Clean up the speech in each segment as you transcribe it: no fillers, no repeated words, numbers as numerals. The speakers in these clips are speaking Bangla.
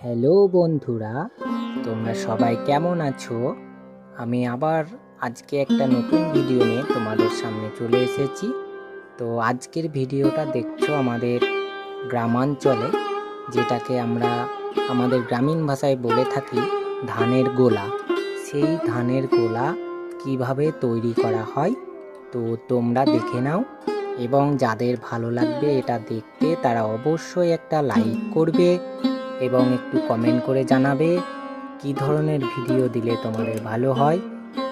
হ্যালো বন্ধুরা, তোমরা সবাই কেমন আছো? আমি আবার আজকে একটা নতুন ভিডিও নিয়ে তোমাদের সামনে চলে এসেছি। তো আজকের ভিডিওটা দেখছো আমাদের গ্রামাঞ্চলে, যেটাকে আমরা আমাদের গ্রামীণ ভাষায় বলে থাকি ধানের গোলা। সেই ধানের গোলা কিভাবে তৈরি করা হয় তো তোমরা দেখে নাও, এবং যাদের ভালো লাগবে এটা দেখতে তারা অবশ্যই একটা লাইক করবে এবং একটু কমেন্ট করে জানাবে কি ধরনের ভিডিও দিলে তোমাদের ভালো হয়।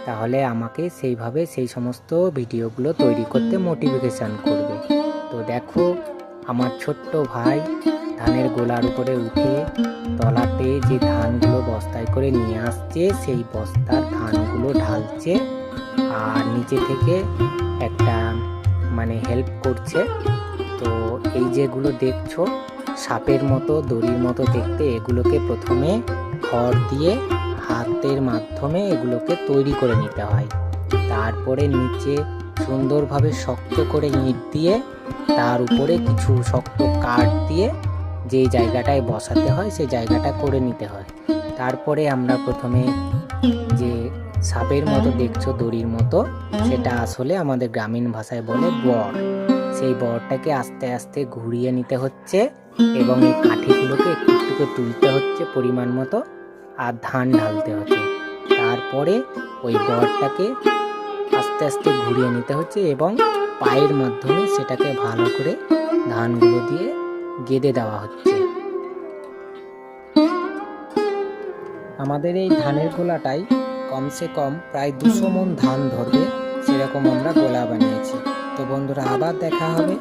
তাহলে আমাকে সেইভাবে সেই সমস্ত ভিডিওগুলো তৈরি করতে মোটিভেশন করবে। তো দেখো, আমার ছোট্ট ভাই ধানের গোলার উপরে উঠে তলাতে যে ধানগুলো বস্তায় করে নিয়ে আসছে সেই বস্তার ধানগুলো ঢালছে, আর নিচে থেকে একটা হেল্প করছে। তো এই যেগুলো দেখছো সাপের মতো দড়ির মতো দেখতে, এগুলোকে প্রথমে খড় দিয়ে হাতের মাধ্যমে এগুলোকে তৈরি করে নিতে হয়। তারপরে নিচে সুন্দরভাবে শক্ত করে ইট দিয়ে তার উপরে কিছু শক্ত কাঠ দিয়ে যেই জায়গাটায় বসাতে হয় সেই জায়গাটা করে নিতে হয়। তারপরে আমরা প্রথমে যে সাপের মতো দেখছো দড়ির মতো, সেটা আসলে আমাদের গ্রামীণ ভাষায় বলে বর। সেই বরটাকে আস্তে আস্তে ঘুরিয়ে নিতে হচ্ছে এবং এই কাঠিগুলোকে একটু একটু করে তুলতে হচ্ছে পরিমাণ মতো, আর ধান ঢালতে হচ্ছে। তারপরে ওই বরটাকে আস্তে আস্তে ঘুরিয়ে নিতে হচ্ছে এবং পায়ের মাধ্যমে সেটাকে ভালো করে ধানগুলো দিয়ে গেঁথে দেওয়া হচ্ছে। আমাদের এই ধানের গোলাটাই কমসে কম প্রায় 200 মণ ধান ধরবে, সেরকম আমরা গোলা বানিয়েছি। তো বন্ধুরা, আবার দেখা হবে।